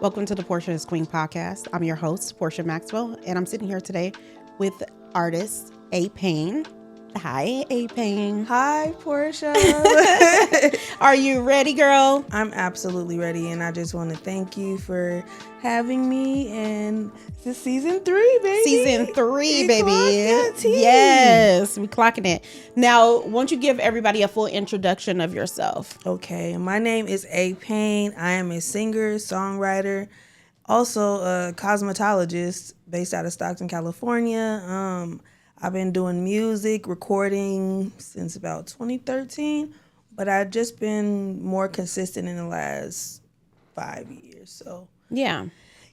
Welcome to the Porsha Is Queen Podcast. I'm your host, Porsha Maxwell, and I'm sitting here today with artist Payne. Hi, Payne. Hi, Porsha. Are you ready, girl? I'm absolutely ready, and I just want to thank you for having me. And this is season 3, baby. Season 3, baby. Yes, we clocking it. Now, won't you give everybody a full introduction of yourself? Okay, my name is Payne. I am a singer, songwriter, also a cosmetologist based out of Stockton, California. I've been doing music, recording since about 2013, but I've just been more consistent in the last 5 years. So Yeah.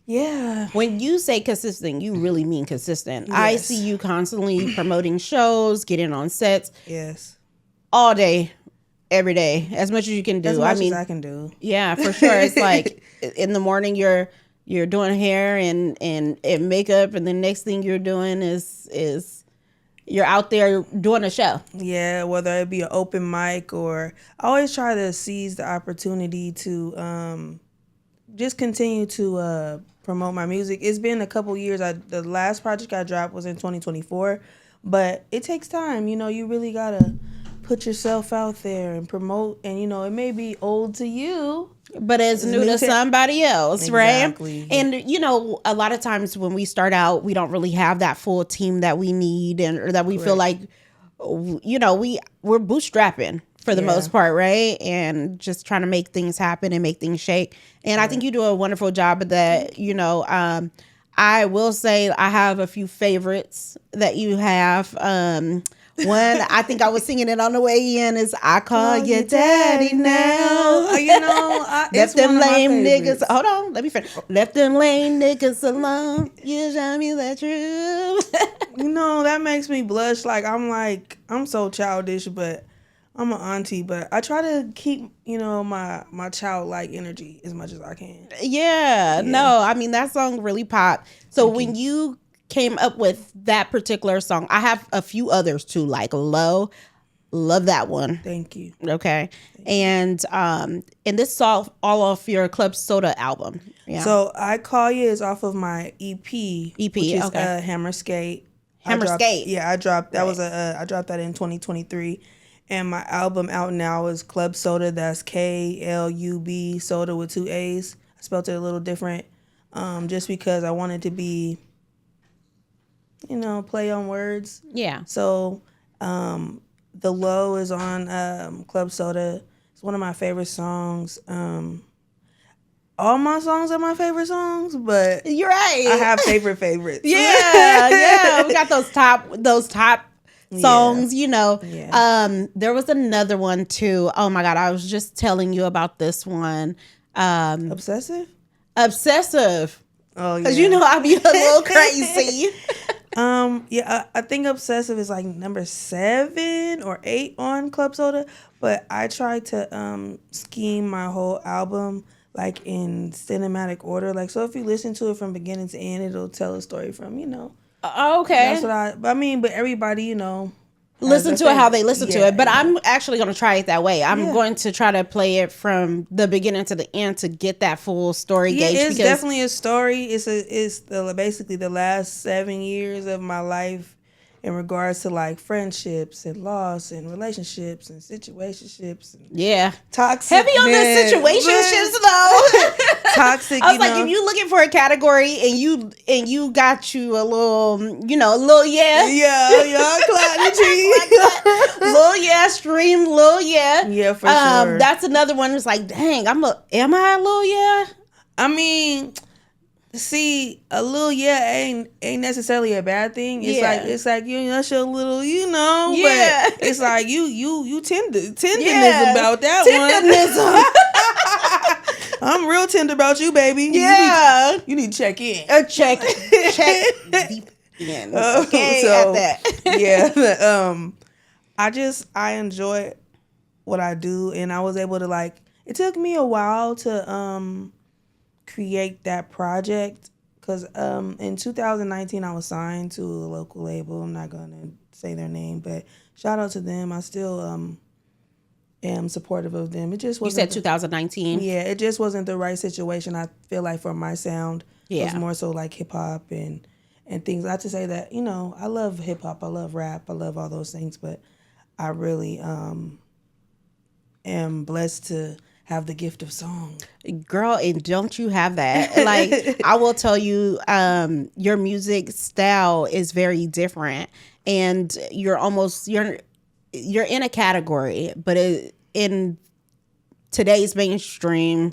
Yeah. When you say consistent, you really mean consistent. Yes. I see you constantly promoting shows, getting on sets. Yes. All day, every day, as much as you can do. As much as I can do. Yeah, for sure. It's like in the morning you're doing hair and makeup, and the next thing you're doing is you're out there doing a show. Yeah, whether it be an open mic or I always try to seize the opportunity to just continue to promote my music. It's been a couple years. The last project I dropped was in 2024, but it takes time. You really gotta put yourself out there and promote. And it may be old to you, but it's new to somebody else, exactly. Right? And a lot of times when we start out, we don't really have that full team that we need, or that we feel like, we're bootstrapping for the most part, right? And just trying to make things happen and make things shake. And I think you do a wonderful job of that. I will say I have a few favorites that you have. One, I think I was singing it on the way in, is I Call Your Daddy Now. Left them lame niggas. Hold on, let me finish. Left them lame niggas alone. You show me the truth. That makes me blush. I'm so childish, but I'm an auntie. But I try to keep, my childlike energy as much as I can. Yeah. No, I mean, that song really popped. So when you came up with that particular song, I have a few others too, like Low. Love that one. Thank you. Okay. And this is all off your Club Soda album. Yeah. So I Call You is off of my EP, which is Hammer Skate. Skate. Yeah, I dropped that I dropped that in 2023, and my album out now is Club Soda. That's KLUB Soda with 2 A's. I spelled it a little different, just because I wanted to be, play on words. Yeah. So, The Low is on Club Soda. It's one of my favorite songs. All my songs are my favorite songs, but you're right. I have favorites. Yeah. We got those top songs, Yeah. There was another one too. Oh my God, I was just telling you about this one. Obsessive. Oh yeah. Because I be a little crazy. I think Obsessive is like number 7 or 8 on Club Soda, but I tried to scheme my whole album like in cinematic order. Like, so if you listen to it from beginning to end, it'll tell a story from, Okay. That's what but everybody, listen to it how they listen to it. But I'm actually going to try it that way. I'm going to try to play it from the beginning to the end to get that full story gauge. It's definitely a story. It's basically the last 7 years of my life in regards to like friendships and loss and relationships and situationships and toxic. Heavy on the situationships though. Toxic. I was like, if you looking for a category and you got you a little, little stream, yeah, for sure. That's another one. It's like, dang, am I a little I mean, see, a little ain't necessarily a bad thing. It's like that's your little, but it's like you tenderness about that one. I'm real tender about you, baby. Yeah. You need to check in. Check deep in. Okay, so, at that. Yeah. I enjoy what I do, and I was able to it took me a while to create that project, because in 2019 I was signed to a local label. I'm not gonna say their name, but shout out to them. I still am supportive of them. It just wasn't. You said 2019. Yeah, it just wasn't the right situation. I feel like for my sound, it was more so like hip hop and things. Not to say that I love hip hop, I love rap, I love all those things, but I really am blessed to have the gift of song. Girl, and don't you have that? Like, I will tell you, your music style is very different, and you're in a category, but in today's mainstream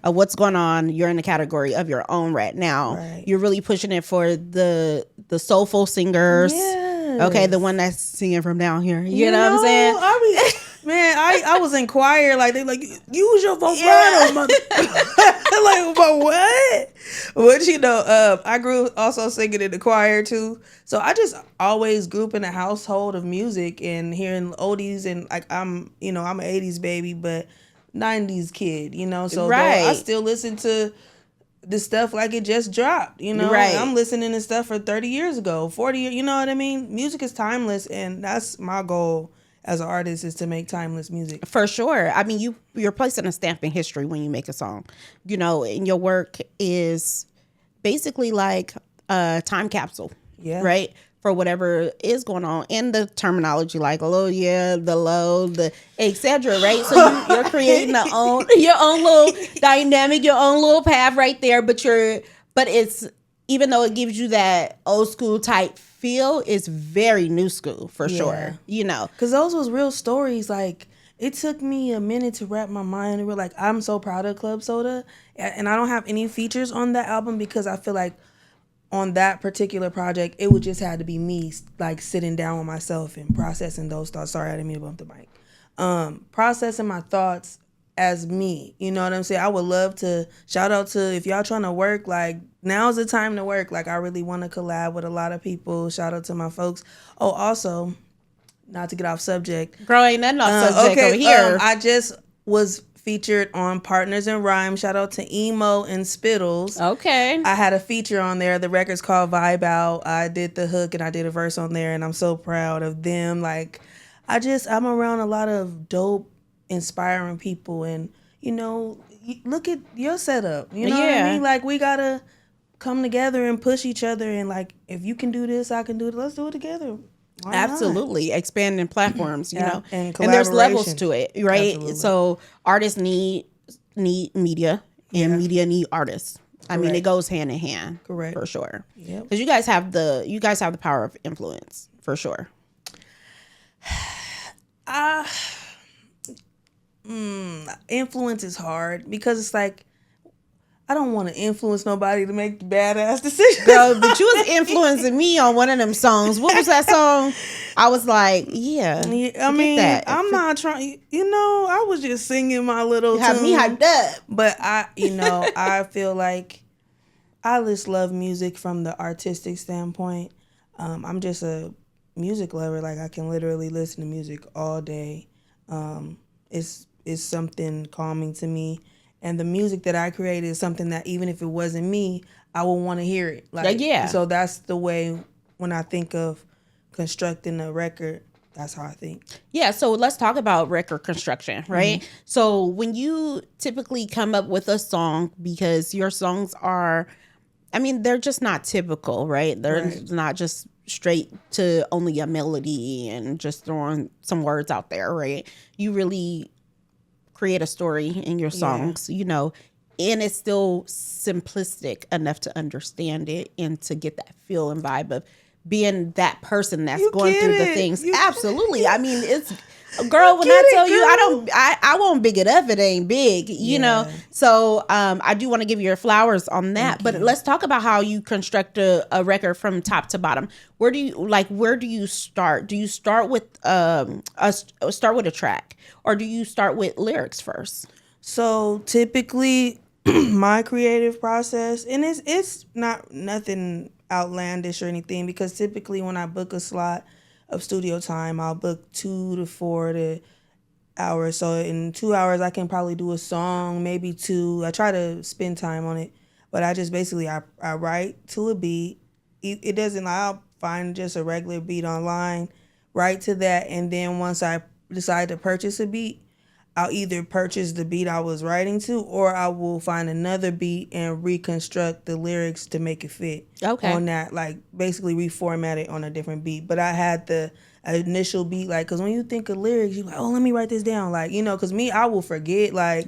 of what's going on, you're in the category of your own right now. Right. You're really pushing it for the soulful singers. Yes. Okay, the one that's singing from down here. You know what I'm saying? I was in choir, like they like use your vibrato, mother. Like, but what? But I grew also singing in the choir too. So I just always grew up in a household of music and hearing oldies, and like I'm an 80s baby, but 90s kid, so I still listen to the stuff like it just dropped, right. I'm listening to stuff for 30 years ago, 40 years, you know what I mean? Music is timeless, and that's my goal as an artist, is to make timeless music. For sure. I mean, you're placing a stamp in history when you make a song, and your work is basically like a time capsule, right? For whatever is going on, and the terminology like low, the low, the etc. Right? So you're creating your own little dynamic, your own little path right there. But it's, even though it gives you that old school type feel, it's very new school for sure. Because those was real stories. Like, it took me a minute to wrap my mind around. Like, I'm so proud of Club Soda, and I don't have any features on that album because I feel like on that particular project, it would just have to be me, like, sitting down with myself and processing those thoughts. Sorry, I didn't mean to bump the mic. Processing my thoughts as me. You know what I'm saying? I would love to shout out to, if y'all trying to work, like, now's the time to work. Like, I really want to collab with a lot of people. Shout out to my folks. Oh, also, not to get off subject. Girl, ain't nothing off subject over here. I just was featured on Partners in Rhyme. Shout out to Emo and Spittles. Okay. I had a feature on there. The record's called Vibe Out. I did the hook and I did a verse on there, and I'm so proud of them. Like, I'm around a lot of dope, inspiring people, and look at your setup. You know what I mean? Like, we gotta come together and push each other, and like, if you can do this, I can do it. Let's do it together. Why Absolutely. Not? Expanding platforms, and there's levels to it, right? Absolutely. So artists need media, and media need artists. Correct. I mean, it goes hand in hand. Correct. For sure. Yeah. Because you guys have the power of influence, for sure. Influence is hard because it's like, I don't want to influence nobody to make badass decisions. Girl, but you was influencing me on one of them songs. What was that song? I was like, I mean, I'm not trying, I was just singing my little tune. Have me hyped up. But I feel like I just love music from the artistic standpoint. I'm just a music lover. Like, I can literally listen to music all day. It's something calming to me. And the music that I create is something that, even if it wasn't me, I would want to hear it. Like, so that's the way, when I think of constructing a record, that's how I think. Yeah, so let's talk about record construction, right? Mm-hmm. So when you typically come up with a song, because your songs are, they're just not typical, right? They're not just straight to only a melody and just throwing some words out there, right? You really create a story in your songs, and it's still simplistic enough to understand it and to get that feel and vibe of being that person that's going through the things. Absolutely. It's, girl, when I tell you, I won't big it up, it ain't big, you know? So I do want to give you your flowers on that. But let's talk about how you construct a record from top to bottom. Where do you start? Do you start with a track, or do you start with lyrics first? So typically my creative process, and it's not nothing outlandish or anything, because typically when I book a slot of studio time, I'll book 2 to 4 hours. So in 2 hours, I can probably do a song, maybe 2. I try to spend time on it, but I just basically, I write to a beat. It doesn't, I'll find just a regular beat online, write to that, and then once I decide to purchase a beat, I'll either purchase the beat I was writing to, or I will find another beat and reconstruct the lyrics to make it fit on that, like basically reformat it on a different beat. But I had the initial beat, like, because when you think of lyrics, you're like, oh, let me write this down, like, you know, because me, I will forget, like,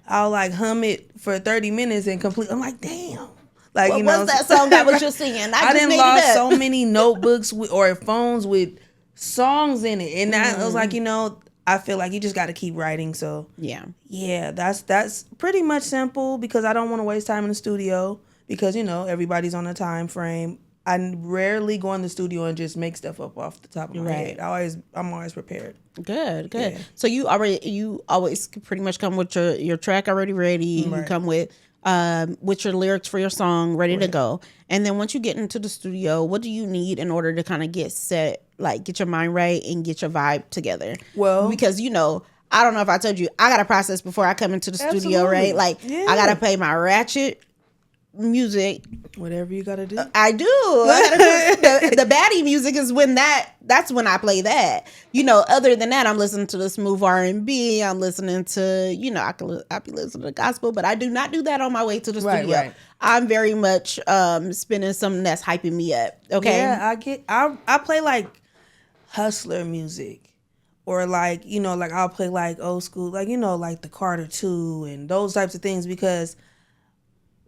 I'll like hum it for 30 minutes and complete. I'm like, damn. Like, what you know, was that song that was just singing? I just didn't lost so many notebooks or phones with songs in it, and I was like, you know, I feel like you just got to keep writing. So yeah, that's pretty much simple, because I don't want to waste time in the studio, because, you know, everybody's on a time frame. I rarely go in the studio and just make stuff up off the top of my head. I'm always prepared. Good. Yeah. So you always pretty much come with your track already ready. Right. You come with your lyrics for your song ready to go. And then once you get into the studio, what do you need in order to kind of get set, like get your mind right and get your vibe together? Well, because, you know, I don't know if I told you, I got to process before I come into the studio, right? Like I got to play my ratchet music. Whatever you got to do. I do. The baddie music is that's when I play that. You know, other than that, I'm listening to the smooth R&B. I'm listening to, you know, I be listening to gospel, but I do not do that on my way to the studio. Right. I'm very much spinning something that's hyping me up. Okay. Yeah, I play like hustler music, or like, you know, like I'll play like old school, like, you know, like the Carter 2 and those types of things, because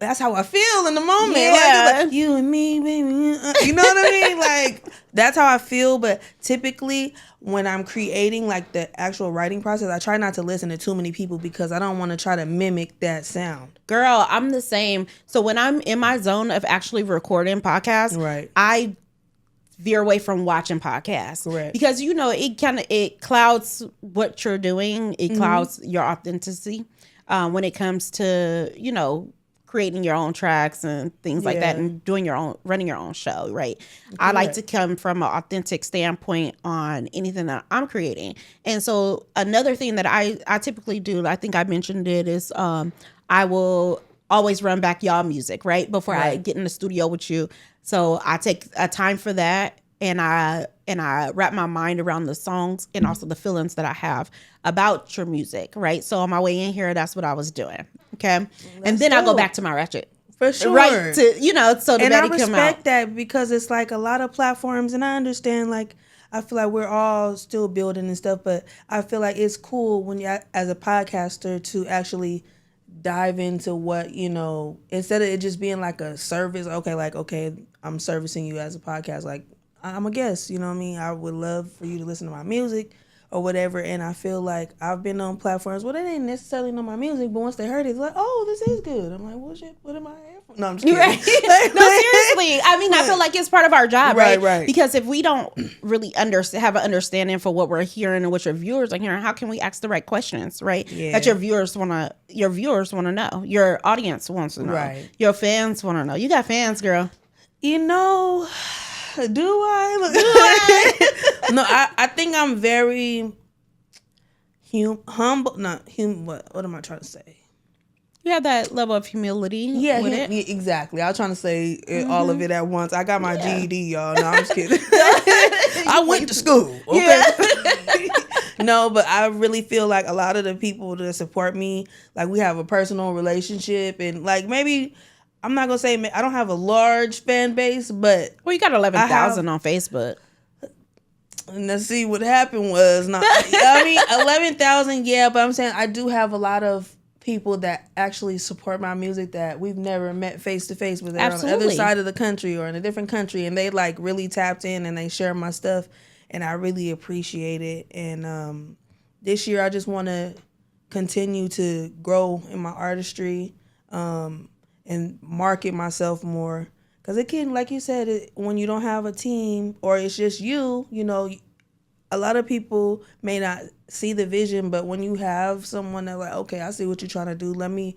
that's how I feel in the moment. Yeah. Like you and me, baby. You know what I mean? Like, that's how I feel. But typically, when I'm creating, like, the actual writing process, I try not to listen to too many people, because I don't want to try to mimic that sound. Girl, I'm the same. So when I'm in my zone of actually recording podcasts, I veer away from watching podcasts. Correct. Because, you know, it clouds what you're doing. It clouds your authenticity when it comes to, you know, creating your own tracks and things like that, and running your own show, right? Correct. I like to come from an authentic standpoint on anything that I'm creating. And so another thing that I typically do, I think I mentioned it, is I will always run back y'all music, right? Before I get in the studio with you. So I take a time for that, and I wrap my mind around the songs and also the feelings that I have about your music, right? So on my way in here, that's what I was doing. Okay. And then I'll go back to my ratchet. For sure. Right. To, you know, so the and Betty I respect that, because it's like a lot of platforms, and I understand, like, I feel like we're all still building and stuff, but I feel like it's cool when you, as a podcaster, to actually dive into what, you know, instead of it just being like a service. Okay, I'm servicing you as a podcast. Like, I'm a guest, you know what I mean? I would love for you to listen to my music or whatever. And I feel like I've been on platforms where they didn't necessarily know my music, but once they heard it, it's like, oh, this is good. I'm like, well, shit, what am I here for? No, I'm just kidding. Right. No, seriously. I mean, I feel like it's part of our job, right? Right. Because if we don't really have an understanding for what we're hearing and what your viewers are hearing, how can we ask the right questions, right? Yeah. That your viewers want to know. Your audience wants to know. Right. Your fans want to know. You got fans, girl. You know... Do I? No, I think I'm very humble. Not human. What am I trying to say? You have that level of humility. Yeah, exactly. I was trying to say all of it at once. I got my GED, y'all. No, I'm just kidding. I went to school. Okay. Yeah. No, but I really feel like a lot of the people that support me, like, we have a personal relationship, and like, maybe. I'm not going to say I don't have a large fan base, but... Well, you got 11,000 on Facebook. And let's see, what happened was... Not, I mean, 11,000, yeah, but I'm saying I do have a lot of people that actually support my music that we've never met face-to-face, but they're on the other side of the country or in a different country, and they, like, really tapped in and they share my stuff, and I really appreciate it. And this year, I just want to continue to grow in my artistry, and market myself more. Because it can, like you said, when you don't have a team or it's just you know, a lot of people may not see the vision, but when you have someone that like, okay, I see what you're trying to do, let me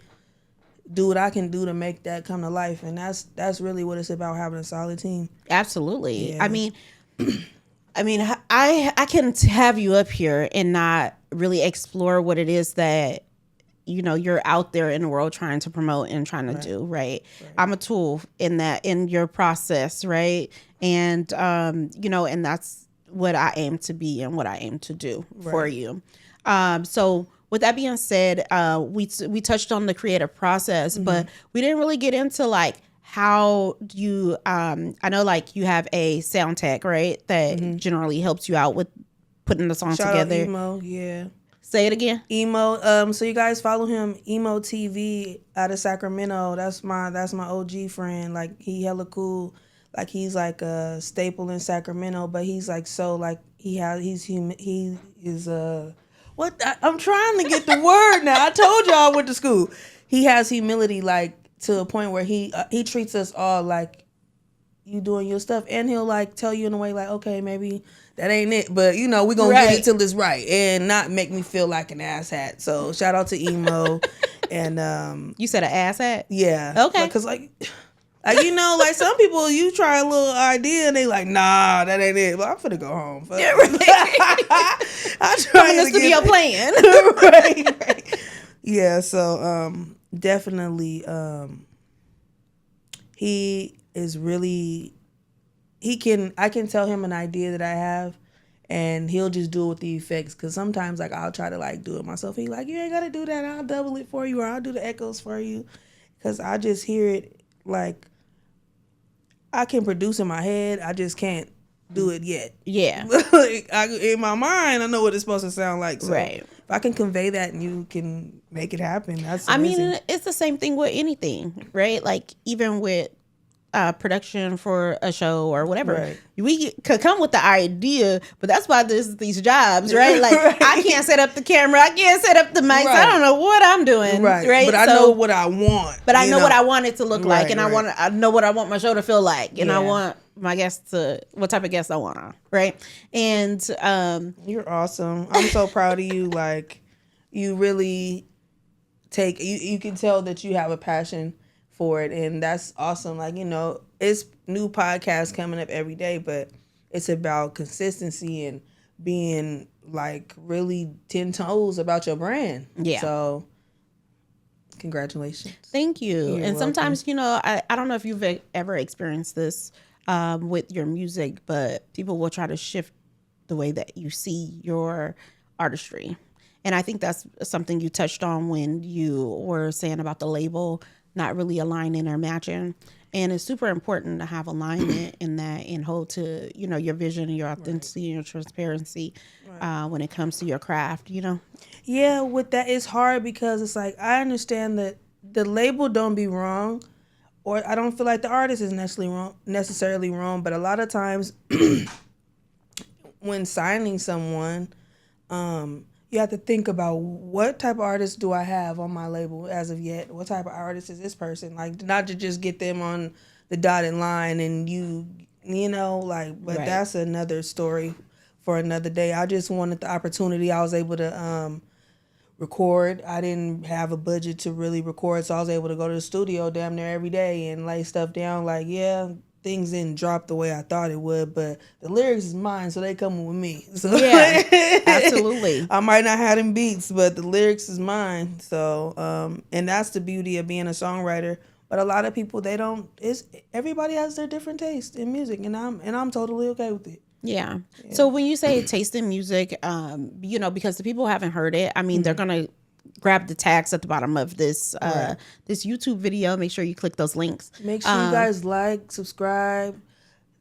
do what I can do to make that come to life. And that's really what it's about, having a solid team. Absolutely. Yeah. I mean, I can have you up here and not really explore what it is that, you know, you're out there in the world trying to promote and trying to do, right? I'm a tool in your process, right? And, you know, and that's what I aim to be and what I aim to do for you. So with that being said, we touched on the creative process, but we didn't really get into like how you. I know like you have a sound tech, right? That generally helps you out with putting the song Shout together. Out Emo, yeah. Say it again. Emo. So you guys follow him, Emo TV out of Sacramento. That's my OG friend. Like he hella cool. Like he's like a staple in Sacramento, but he's like so like he is I'm trying to get the word now. I told y'all I went to school. He has humility like to a point where he treats us all like you doing your stuff, and he'll like tell you in a way like, okay, maybe that ain't it, but you know, we gonna get it till it's right and not make me feel like an asshat. So shout out to Emo. And you said an asshat? Yeah. Okay. Because like you know, like some people, you try a little idea and they like, nah, that ain't it. But I'm finna go home. Yeah, right. I'm trying this to be your plan. right. Yeah. So definitely, he is really. I can tell him an idea that I have, and he'll just do it with the effects. Cause sometimes like I'll try to like do it myself. He like, you ain't gotta do that. I'll double it for you, or I'll do the echoes for you. Cause I just hear it like I can produce in my head. I just can't do it yet. Yeah. In my mind, I know what it's supposed to sound like. So right. If I can convey that and you can make it happen, that's amazing. I mean, it's the same thing with anything, right? Like even with production for a show or whatever, right. We could come with the idea, but that's why there's these jobs, right? Like right. I can't set up the camera, I can't set up the mics, right. I don't know what I'm doing, right? But I know what I want. But I know what I want it to look like, and I know what I want my show to feel like, and I want my guests to what type of guests I want on, right? And you're awesome. I'm so proud of you. Like you really you can tell that you have a passion for it, and that's awesome. Like, you know, it's new podcasts coming up every day, but it's about consistency and being like really 10 toes about your brand. Yeah. So congratulations. Thank you. You're and welcome. Sometimes, you know, I don't know if you've ever experienced this with your music, but people will try to shift the way that you see your artistry. And I think that's something you touched on when you were saying about the label not really aligning or matching. And it's super important to have alignment in that and hold to, you know, your vision and your authenticity and your transparency when it comes to your craft, you know? Yeah, with that, it's hard because it's like, I understand that the label don't be wrong, or I don't feel like the artist is necessarily wrong, but a lot of times when signing someone, you have to think about what type of artist do I have on my label as of yet? What type of artist is this person? Like, not to just get them on the dotted line and you know, like, but that's another story for another day. I just wanted the opportunity. I was able to record. I didn't have a budget to really record, so I was able to go to the studio damn near every day and lay stuff down. Like, yeah, things didn't drop the way I thought it would, but the lyrics is mine, so they coming with me. So yeah, absolutely. I might not have them beats, but the lyrics is mine. So, and that's the beauty of being a songwriter. But a lot of people, everybody has their different taste in music, and I'm totally okay with it. Yeah. So when you say taste in music, you know, because the people haven't heard it, I mean, they're gonna grab the tags at the bottom of this this YouTube video. Make sure you click those links. Make sure you guys like, subscribe,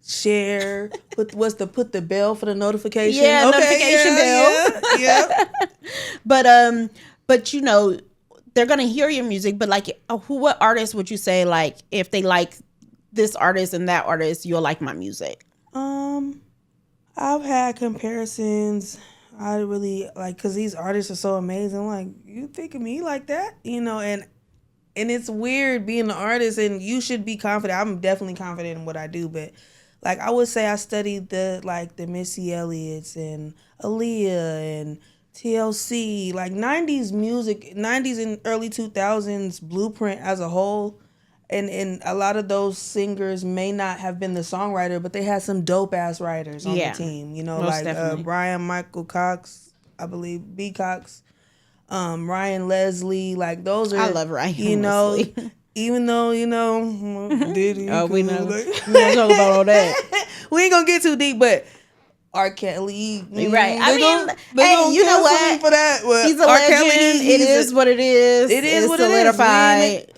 share. Put the bell for the notification. Yeah, notification bell. Yeah. But you know, they're gonna hear your music. But like, what artist would you say, like, if they like this artist and that artist, you'll like my music? I've had comparisons. I really like, because these artists are so amazing. Like, you think of me like that, you know, and it's weird being an artist, and you should be confident. I'm definitely confident in what I do, but like, I would say I studied the Missy Elliott's and Aaliyah and TLC, like 90s music, 90s and early 2000s blueprint as a whole. And a lot of those singers may not have been the songwriter, but they had some dope ass writers on the team. You know, most like Brian Michael Cox, I believe, B. Cox, Ryan Leslie. Like, those are, I love Ryan. You know, Leslie. Even though, you know, Diddy. We know. We don't talk about all that. We ain't gonna get too deep, but R. Kelly. Right. I mean, hey, you know what? Me for that. Well, he's a legend. It is what it is. It is what solidified. It is.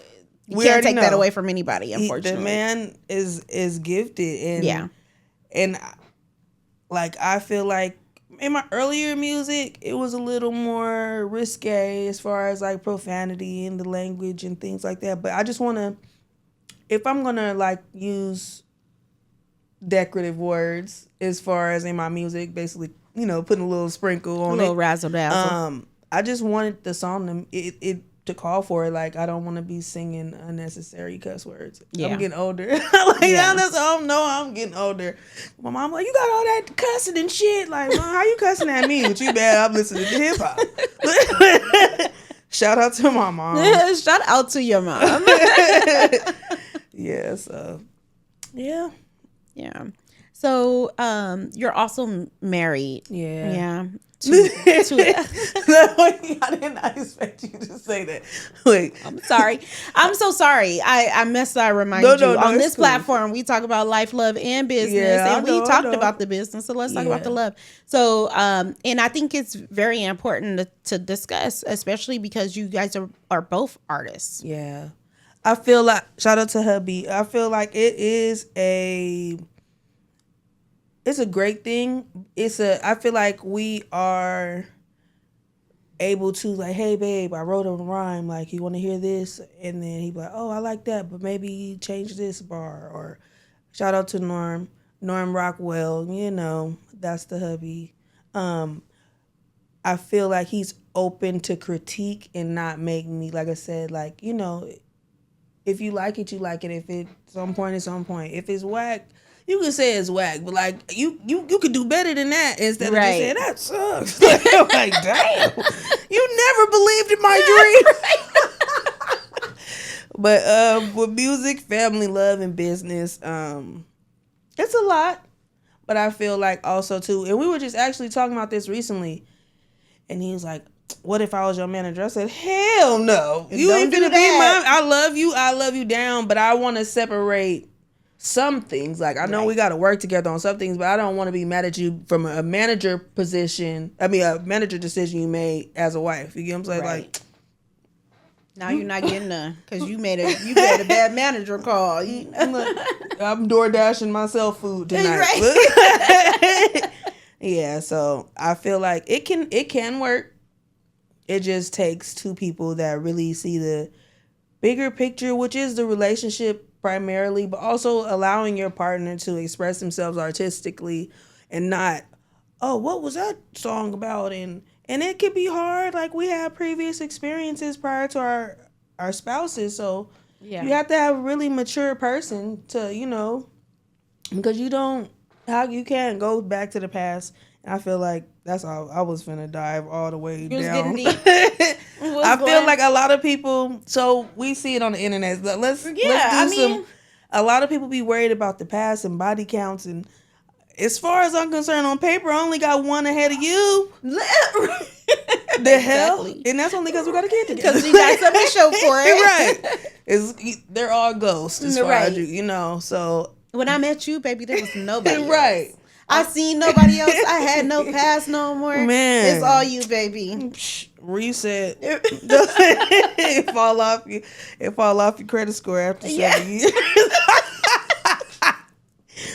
You can't take that away from anybody, unfortunately. The man is gifted. And, and like, I feel like in my earlier music, it was a little more risque as far as like profanity and the language and things like that. But I just want to, if I'm going to like use decorative words as far as in my music, basically, you know, putting a little sprinkle on a little razzle dazzle. I just wanted the song to call for it. Like, I don't want to be singing unnecessary cuss words. Yeah. I'm getting older. I'm getting older. My mom like, you got all that cussing and shit. Like, Mom, how you cussing at me? But you bad, I'm listening to hip hop. Shout out to my mom. Shout out to your mom. Yeah, so yeah. Yeah. So you're also married. Yeah. I did not expect you to say that. Wait. I'm sorry. I'm so sorry. I messed up. I remind you. On this platform, we talk about life, love, and business. And we talked about the business. So let's talk about the love. So, and I think it's very important to discuss, especially because you guys are both artists. Yeah. I feel like, shout out to hubby. I feel like it's a great thing. I feel like we are able to like, hey babe, I wrote a rhyme. Like, you want to hear this? And then he'd be like, oh, I like that, but maybe change this bar. Or shout out to Norm Rockwell. You know, that's the hubby. I feel like he's open to critique and not make me, like I said, like, you know, if you like it, you like it. If it's on point, it's on point. If it's whack, you can say it's whack, but like you could do better than that instead of just saying that sucks. Like, damn, you never believed in my dream. But with music, family, love, and business, it's a lot. But I feel like also too, and we were just actually talking about this recently, and he was like, what if I was your manager? I said, hell no. You ain't gonna be my, I love you down, but I want to separate some things. Like, I know we got to work together on some things, but I don't want to be mad at you from a manager position. I mean, a manager decision you made as a wife. You get what I'm saying? Like, now you're not getting none because you made a bad manager call. I'm door dashing myself food tonight. Right. Yeah, so I feel like it can work. It just takes two people that really see the bigger picture, which is the relationship primarily, but also allowing your partner to express themselves artistically and not, oh, what was that song about? And it could be hard. Like, we have previous experiences prior to our spouses. So you have to have a really mature person to, you know, because you can't go back to the past. And I feel like that's all I was finna dive all the way down. I feel like a lot of people, so we see it on the internet. Let's do some. A lot of people be worried about the past and body counts, and as far as I'm concerned, on paper, I only got one ahead of you. The hell, and that's only because we got a kid together. Because you got something to show for it, right? They're all ghosts as far as you know. So when I met you, baby, there was nobody right. else. I seen nobody else. I had no past no more. Man, it's all you, baby. Reset. It fall off your credit score after 7 years.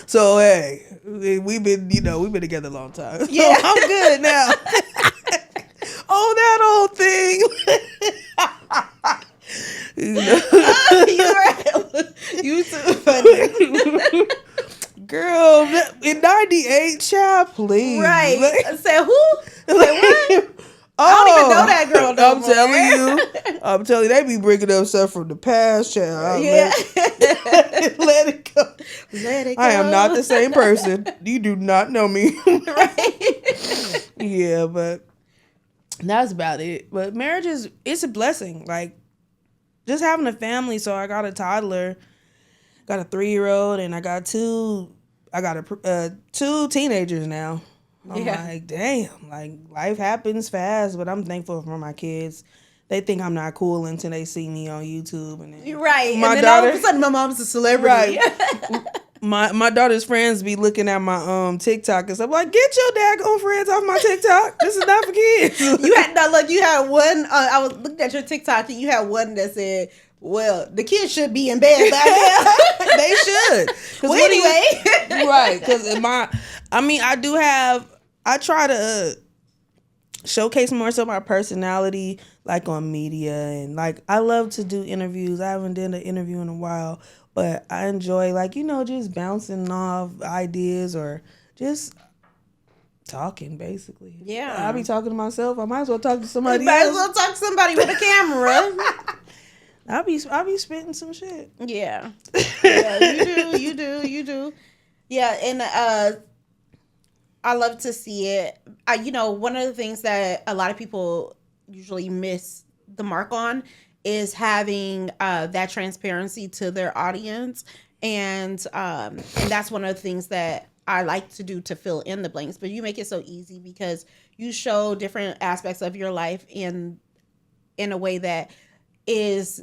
So hey, we've been together a long time. Yeah, so I'm good now. Oh, that old thing. You're right. You too funny. Girl, in 98, child, please. Right. I said, who? What? I don't even know that girl no more. I'm telling you, they be bringing up stuff from the past, child. Yeah. Let it go. Let it go. I am not the same person. You do not know me. Right. Yeah, but that's about it. But marriage it's a blessing. Like, just having a family. So I got a toddler, got a 3-year-old, and I got two teenagers now. I'm like, damn, like, life happens fast, but I'm thankful for my kids. They think I'm not cool until they see me on YouTube. And then right. My and then daughter, all of a sudden, my mom's a celebrity. Right. My daughter's friends be looking at my TikTok and stuff like, get your daggone friends off my TikTok. This is not for kids. You had one. I was looking at your TikTok and you had one that said, "Well, the kids should be in bed by now." They should. Well, anyway, right? Because I try to showcase more so my personality, like on media, and like I love to do interviews. I haven't done an interview in a while. But I enjoy, like, just bouncing off ideas or just talking, basically. Yeah. I'll be talking to myself. I might as well talk to somebody else. Might as well talk to somebody with a camera. I'll be spitting some shit. Yeah. Yeah, you do. Yeah, and I love to see it. One of the things that a lot of people usually miss the mark on is having that transparency to their audience, and that's one of the things that I like to do to fill in the blanks. But you make it so easy because you show different aspects of your life in a way that is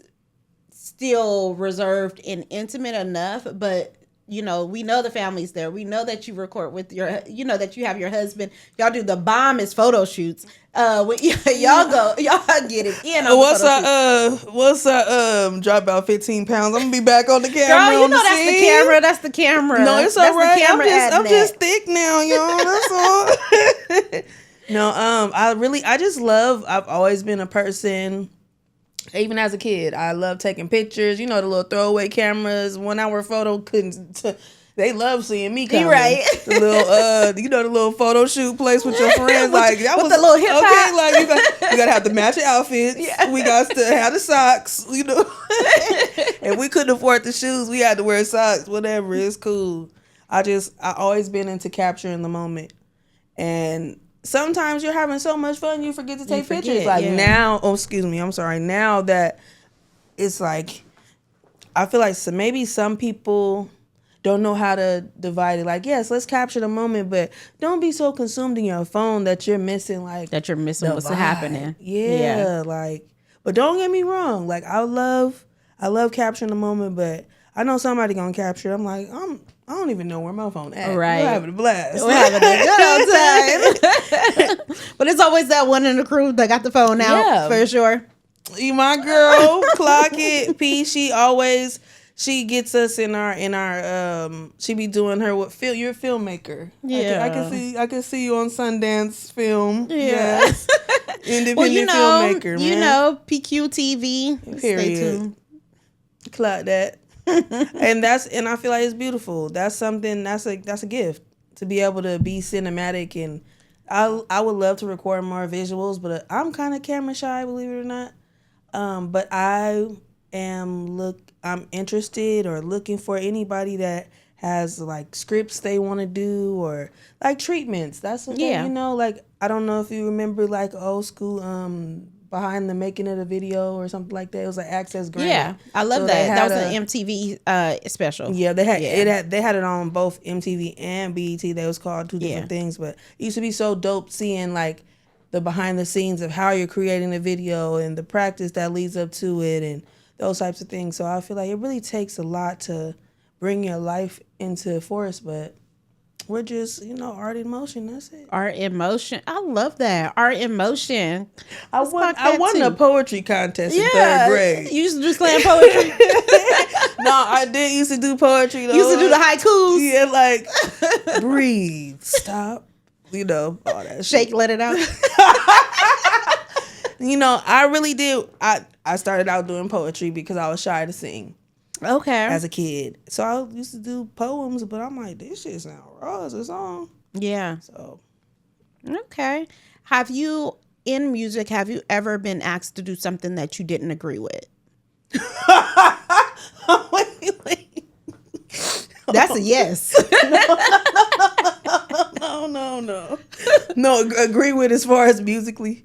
still reserved and intimate enough, but we know the family's there. We know that you record with that you have your husband. Y'all do the bombest photo shoots. Y'all get it in. What's drop about 15 pounds. I'm gonna be back on the camera. Girl, that's the camera. That's the camera. No, it's all right. I'm just thick now, y'all. That's all. No, I've always been a person. Even as a kid, I love taking pictures. The little throwaway cameras, 1 hour photo they love seeing me coming. Right. The little, the little photo shoot place with your friends. Like that was the little hip hop. Okay, like you gotta have the matching outfits. Yeah. We got to have the socks, And we couldn't afford the shoes. We had to wear socks, whatever. It's cool. I always been into capturing the moment. And sometimes you're having so much fun you forget to take pictures. Like now, I'm sorry. Now that it's like, I feel like maybe some people don't know how to divide it. Like, yes, let's capture the moment, but don't be so consumed in your phone that you're missing what's happening. Yeah, like, but don't get me wrong. Like, I love capturing the moment, but I know somebody gonna capture it. I'm like, I don't even know where my phone at. Right. We're having a blast. We're having a good old time. But it's always that one in the crew that got the phone out, for sure. My girl, clock it. P, she gets us in our she be doing her you're a filmmaker. Yeah. I can see you on Sundance Film. Yeah. Yes. Independent filmmaker, man. PQ TV. Period. Stay tuned. Clock that. and I feel like it's beautiful. That's something that's a gift to be able to be cinematic, and I would love to record more visuals, but I'm kind of camera shy, believe it or not. But I'm interested or looking for anybody that has like scripts they want to do or like treatments. That's what like I don't know if you remember like old school behind the making of the video or something like that. It was like Access Grant. Yeah, I love that. That was an MTV special. Yeah, they had it on both MTV and BET. They was called two different things, but it used to be so dope seeing like the behind the scenes of how you're creating the video and the practice that leads up to it and those types of things. So I feel like it really takes a lot to bring your life into force, but we're just, art in motion. That's it. Art in motion. I love that. Art in motion. I won a poetry contest in third grade. You used to do slam poetry? No, I did used to do poetry though. You used to do the haikus? Yeah, like breathe, stop, all that shake, let it out. I really did. I started out doing poetry because I was shy to sing. Okay. As a kid. So I used to do poems, but I'm like, this shit sound raw as a song. Yeah. So. Okay. Have you ever been asked to do something that you didn't agree with? Wait. That's a yes. No. No, agree with as far as musically.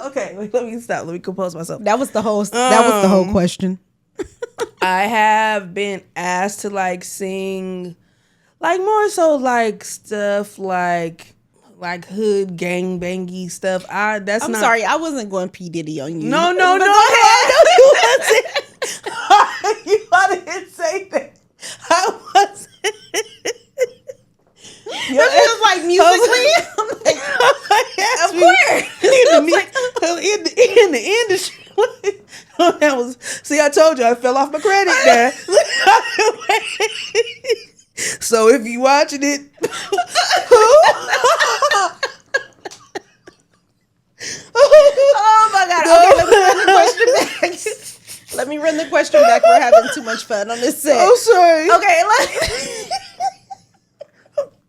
Okay, let me stop. Let me compose myself. That was the whole question. I have been asked to like sing, like more so like stuff like hood gang bangy stuff. I'm sorry, I wasn't going P Diddy on you. No. You wasn't. didn't say that. I wasn't. It was like musically. I'm like, of course. In the industry. That was. See, I told you I fell off my credit there. So if you watching it, oh my God! Okay, let me run the question back. We're having too much fun on this set. Oh, sorry. Okay,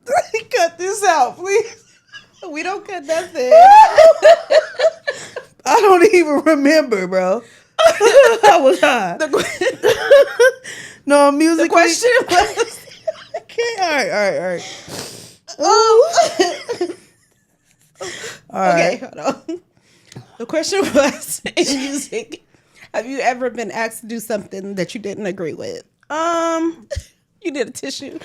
let me cut this out, please. we don't cut nothing. I don't even remember, bro. I was high. No, music. The question was. Okay, all right. Oh. All right. Okay, hold on. The question was, in music, have you ever been asked to do something that you didn't agree with? You did a tissue.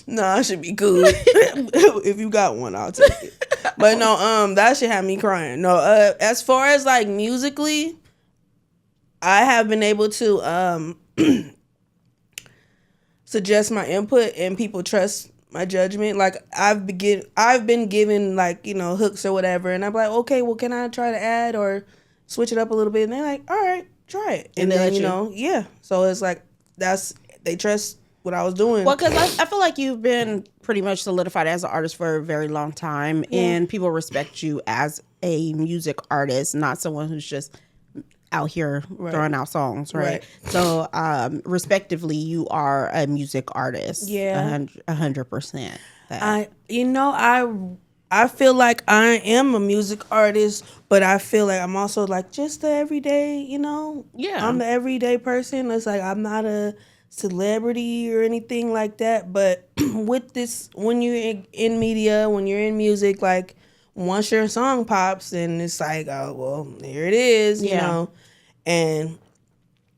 No, I should be good. If you got one, I'll take it. But no, that shit had me crying. No, as far as like musically, I have been able to suggest my input and people trust my judgment. Like I've been given like, you know, hooks or whatever, and I'm like, okay, well, can I try to add or switch it up a little bit? And they're like, all right, try it. And then you know, yeah. So it's like they trust what I was doing. Well, because I feel like you've been pretty much solidified as an artist for a very long time, and people respect you as a music artist, not someone who's just out here throwing out songs, right? So, respectively, you are a music artist. Yeah, 100%. I feel like I am a music artist, but I feel like I'm also like just the everyday, you know. Yeah, I'm the everyday person. It's like I'm not a celebrity or anything like that. But with this, when you're in media, when you're in music, like once your song pops, and it's like, oh well, here it is, you know. And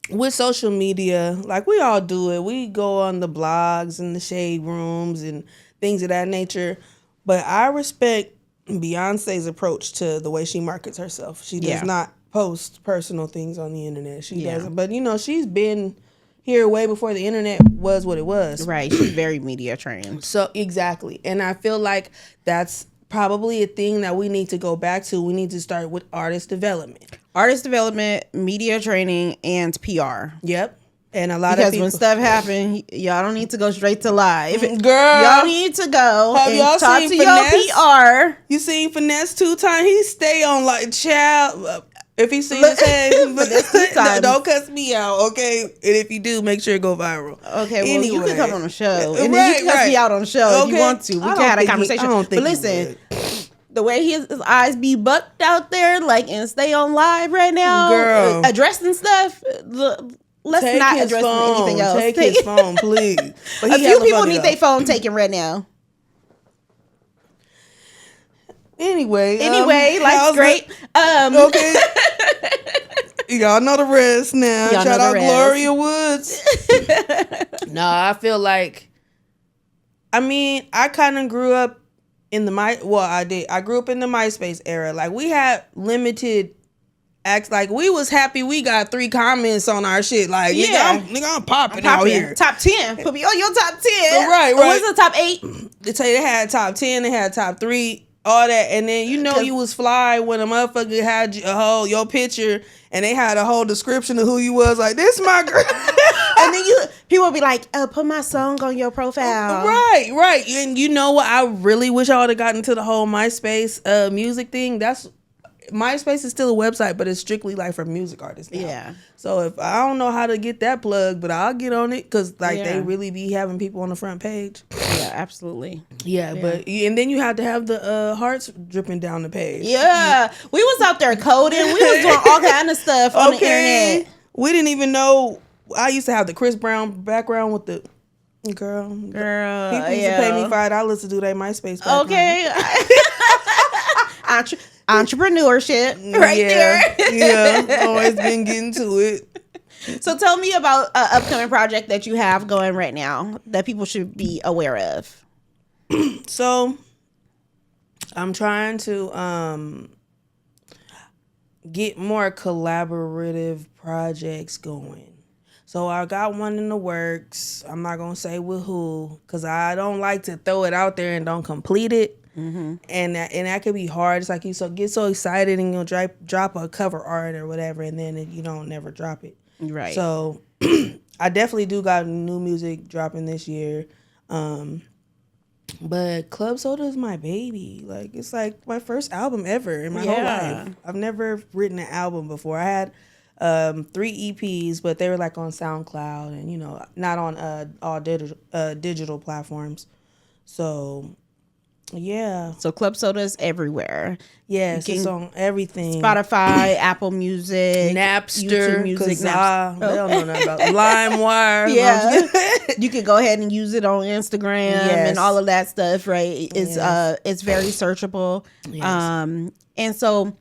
with social media, like we all do it. We go on the blogs and the shade rooms and things of that nature. But I respect Beyonce's approach to the way she markets herself. She does not post personal things on the internet. She doesn't. But, you know, she's been here way before the internet was what it was. Right. She's very media trained. So, exactly. And I feel like that's probably a thing that we need to go back to. We need to start with artist development. Artist development, media training, and PR. Yep. And a lot because of people, when stuff happens, y'all don't need to go straight to live. Girl, y'all need to go have and y'all talk seen to Finesse? your PR. You seen Finesse 2 times? He stay on like child. If he seen his head, don't cuss me out, okay? And if you do, make sure it go viral. Okay, well, you can come on the show. And then you can cuss me out on the show if you want to. We can have a conversation. But listen, the way his eyes be bucked out there, like, and stay on live right now, girl, addressing stuff. Let's not address anything else. Take his phone, please. But a few people need their phone taken right now. Anyway, life's great. Okay. Y'all know the rest now. Shout out Gloria Woods. No, I feel like, I mean, I kind of grew up in the I grew up in the MySpace era. Like we had limited acts. Like we was happy we got 3 comments on our shit. Like nigga, I'm popping out here. Top 10. Put me on your top 10. Right. What's the top 8? They tell you they had top 10. They had top 3. All that, and then you know you was fly when a motherfucker had your picture, and they had a whole description of who you was. Like, this my girl. And then people be like, put my song on your profile. Right. And you know what? I really wish I would have gotten to the whole MySpace music thing. MySpace is still a website, but it's strictly like for music artists now. Yeah. So if I don't know how to get that plug, but I'll get on it because they really be having people on the front page. Yeah, absolutely. Yeah, but and then you have to have the hearts dripping down the page. Yeah, we was out there coding. We was doing all kind of stuff on the internet. We didn't even know. I used to have the Chris Brown background with the girl. People used to pay me $5 to do their MySpace background. Okay. Entrepreneurship right there. Yeah, always been getting to it. So tell me about an upcoming project that you have going right now that people should be aware of. So I'm trying to get more collaborative projects going. So I got one in the works. I'm not gonna say with who, cause I don't like to throw it out there and don't complete it. Mm-hmm. And that could be hard. It's like you get so excited and you'll drop a cover art or whatever, and then you don't never drop it. Right. So I definitely do got new music dropping this year. But Club Soda is my baby. Like, it's like my first album ever in my whole life. I've never written an album before. I had 3 EPs, but they were like on SoundCloud and, you know, not on all digital platforms. So, yeah. So Club Soda is everywhere. Yes, it's on everything. Spotify, Apple Music, Napster, YouTube Music, they don't know nothing about LimeWire. Yeah, you can go ahead and use it on Instagram and all of that stuff. Right? It's very searchable. Yes. And so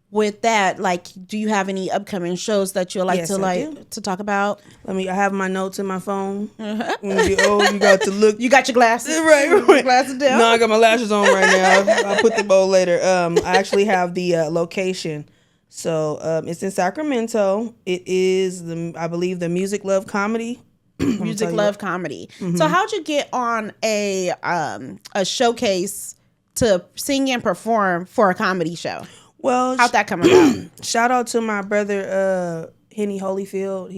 with that, like, do you have any upcoming shows that you'd like to talk about? I have my notes in my phone. You got to look. You got your glasses, right? Your glasses down. No, I got my lashes on right now. I'll put them on later. I actually have the location. So it's in Sacramento. It is I believe the Music Love Comedy. Music Love Comedy. Mm-hmm. So how'd you get on a showcase to sing and perform for a comedy show? Well, how'd that come about? Shout out to my brother Henny Holyfield.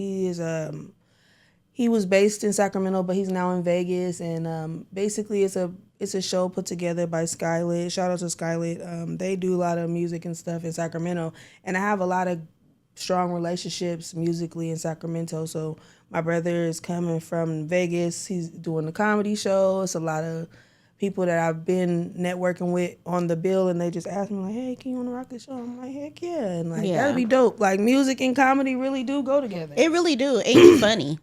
He was based in Sacramento, but he's now in Vegas, and basically it's a show put together by Skylit. Shout out to Skylit. They do a lot of music and stuff in Sacramento, and I have a lot of strong relationships musically in Sacramento. So my brother is coming from Vegas. He's doing the comedy show. It's a lot of people that I've been networking with on the bill, and they just ask me like, "Hey, can you want to rock this show?" I'm like, "Heck yeah!" And like that'd be dope. Like music and comedy really do go together. It really do. Ain't you funny?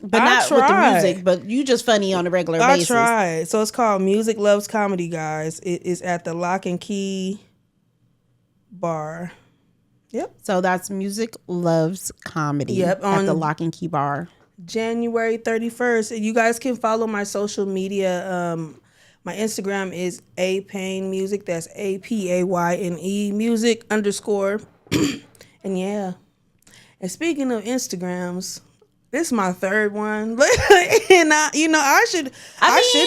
But not with the music, but you just funny on a regular basis. I tried. So it's called Music Loves Comedy, guys. It is at the Lock and Key Bar. Yep. So that's Music Loves Comedy. Yep. At the Lock and Key Bar. January 31st. You guys can follow my social media. My Instagram is Payne Music. That's APAYNE music _ And yeah. And speaking of Instagrams, this is my third one. And I should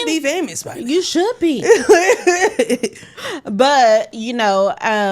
be famous by now. You should be. But,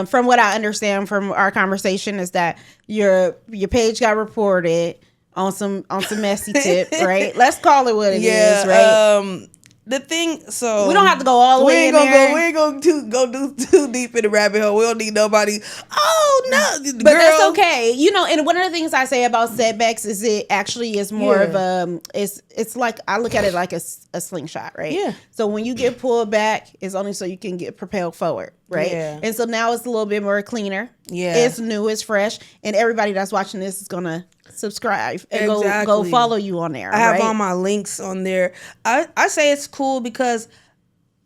from what I understand from our conversation is that your page got reported on some messy tip, right? Let's call it what it is, right? The thing, so we don't have to go all the way in there. We ain't gonna go too deep in the rabbit hole. We don't need nobody. Oh no, but that's okay. And one of the things I say about setbacks is it actually is more of a. It's like I look at it like a slingshot, right? Yeah. So when you get pulled back, it's only so you can get propelled forward, right? Yeah. And so now it's a little bit more cleaner. Yeah. It's new, it's fresh, and everybody that's watching this is gonna subscribe and go follow you on there. I have all my links on there. I say it's cool because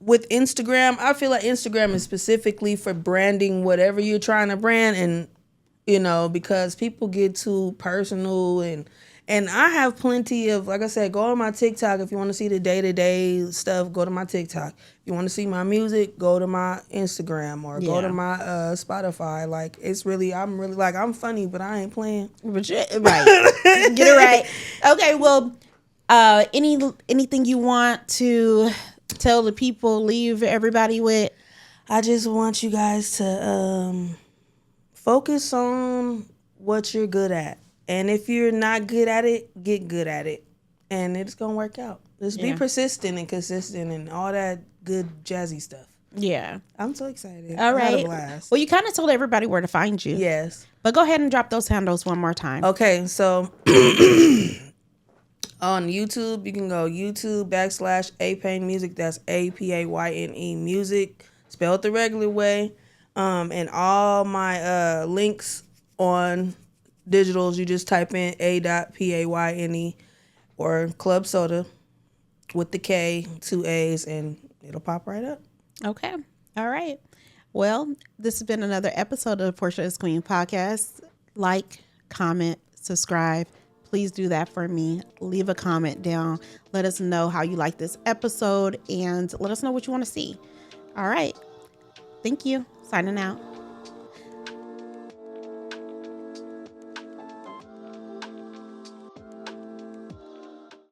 with Instagram, I feel like Instagram is specifically for branding whatever you're trying to brand, and because people get too personal, and I have plenty of, like I said, go on my TikTok if you want to see the day-to-day stuff. Go to my TikTok. If you want to see my music, go to my Instagram or go to my Spotify. Like I'm funny, but I ain't playing. Right, get it right. Okay, well, anything you want to tell the people, leave everybody with? I just want you guys to focus on what you're good at. And if you're not good at it, get good at it. And it's going to work out. Just be persistent and consistent and all that good jazzy stuff. Yeah. I'm so excited. All right. I had a blast. Well, you kind of told everybody where to find you. Yes. But go ahead and drop those handles one more time. Okay. So on YouTube, you can go YouTube / Payne Music. That's APAYNE music. Spelled the regular way. And all my links on digitals, you just type in A.PAYNE or Club Soda with the K, 2 A's, and it'll pop right up. Okay. All right. Well, this has been another episode of the Porsha Is Queen Podcast. Like, comment, subscribe. Please do that for me. Leave a comment down. Let us know how you like this episode and let us know what you want to see. All right. Thank you. Signing out.